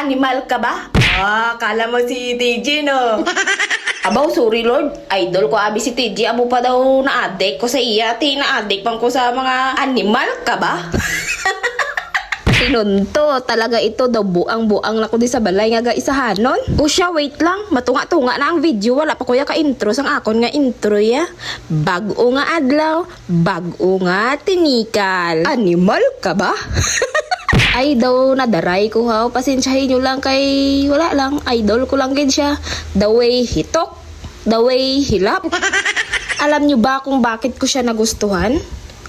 Animal ka ba? Kala mo si TJ, no? Abaw, sorry Lord. Idol ko abi si TJ. Amo pa daw na-addict ko sa iya. Na-addict pang ko sa mga animal ka ba? Tinunto, talaga ito daw buang-buang na ko di sa balay nga isahanon. O siya, wait lang. Matunga-tunga na ang video. Wala pa kuya ka-intro sang akon nga intro ya. Bago nga adlaw, bago nga tinikal. Animal ka ba? Ay daw nadaray ko ha. Pasensyahin nyo lang kay wala lang. Idol ko lang gid siya. The way he talk, the way he laugh. Alam nyo ba kung bakit ko siya nagustuhan?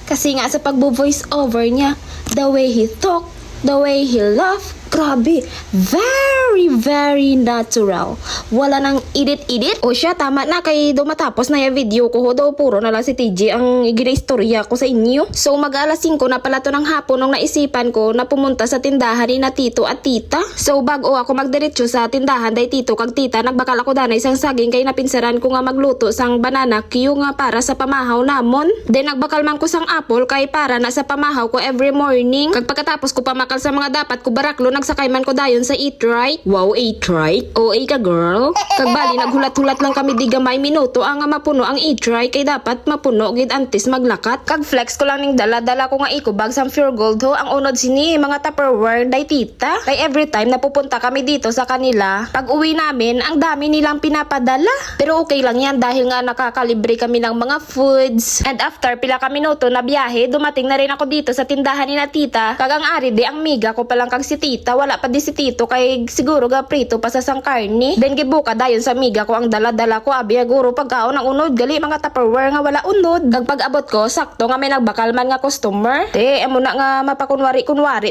Kasi nga sa pagbo-voice over niya, the way he talk, the way he laugh, grabe, very natural. Wala nang edit. O siya, tama na kay do matapos na yung video ko. Daw puro na lang si TJ ang ginaistorya ko sa inyo. So mag-alas 5 na pala to ng hapon nung naisipan ko na pumunta sa tindahan ni na tito at tita. So bago ako magdiretso sa tindahan day tito kag tita, nagbakal ako dana isang saging kay napinsaran ko nga magluto sang banana Q nga para sa pamahaw namon. Then nagbakal man ko sang apple kay para na sa pamahaw ko every morning. Kag pagkatapos ko pamakal sa mga dapat ko baraklo, nagsakay man ko dayon sa Eat Right. Wow, Eat Right? OA ka girl? Kagbali, naghulat-hulat lang kami di gamay minuto ang mapuno ang Eat Right kay dapat mapuno gid antes maglakat. Kag flex ko lang ning dala-dala ko nga ikubag sang Pure Gold ho. Ang unod sini mga Tupperware day tita. Kay every time napupunta kami dito sa kanila, pag uwi namin, ang dami nilang pinapadala. Pero okay lang yan dahil nga nakakalibre kami ng mga foods. And after pila ka minuto na biyahe, dumating na rin ako dito sa tindahan ni na tita. Kag ang ari di ang miga ko palang kag si tita, wala pa di si tito kay siguro ga prito pa sa sang karni. Then gibuka dayon sa miga ko ang dala-dala ko abi guro pagkaon ang unod gali mga Tupperware nga wala unod. Kag pag-abot ko sakto nga may nagbakal man nga customer. Amo na nga mapakunwari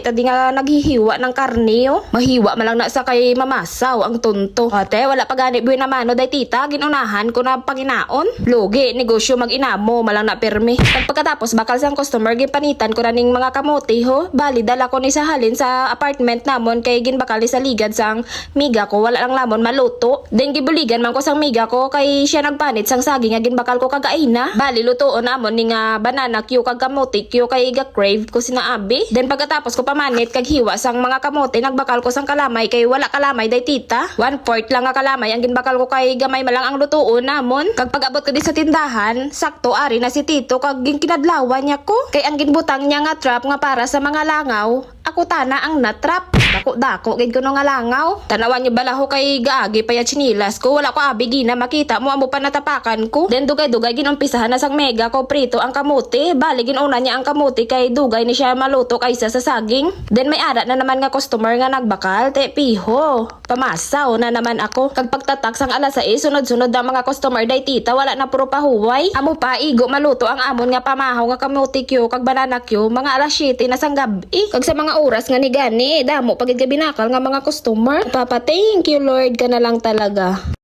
tadi nga naghihiwa ng karni oh. Mahiwa man lang na sa kay mamasaw ang tunto. Ate wala pa gani buhay naman no day tita, ginunahan ko na panginaon. Lugi negosyo mag-inamo malang na permi. Kag pagkatapos bakal sang customer gipanitan ko na ning mga kamote ho. Bali dala ko ni sa halin sa apartment namon kay ginbakali sa ligad sang miga ko wala lang lamon maluto. Then gibuligan man ko sang miga ko kay siya nagpanit sang saging nga ginbakal ko kagaina. Bali lutoon namon ning banana Q kag kamote Q kay ga-crave ko sina abi. Then pagkatapos ko pamanit kag hiwa sang mga kamote nagbakal ko sang kalamay kay wala kalamay day tita. 1/4 lang nga kalamay ang ginbakal ko kay gamay malang ang lutoon namon. Kag pag-abot ko di sa tindahan, sakto ari na si tito kag kinadlawan niya ko. Kay ang ginbutang niya nga trap nga para sa mga langaw, ako tana ang natrap. Dako gid ko no nga langaw. Tanawan niyo bala ho kay gaagi pa ya chinilas ko. Wala ko abi gina makita mo amo pa natapakan ko. Then dugay-dugay ginumpisahan na sang mega ko prito ang kamote. Bali ginuna niya ang kamote kay dugay ni siya maluto kaysa sa saging. Then may ara na naman nga customer nga nagbakal. Piho. Pamasaw na naman ako. Kag pagtatak sang alas 6 sunod-sunod ang mga customer day tita wala na puro pahuway. Amo pa igo maluto ang amon nga pamahaw nga kamote Q kag banana Q mga alas 7 na sang gabi. Kag sa mga oras nga ni gani damo pagid binakal nga mga customer. Papa, thank you Lord ka na lang talaga.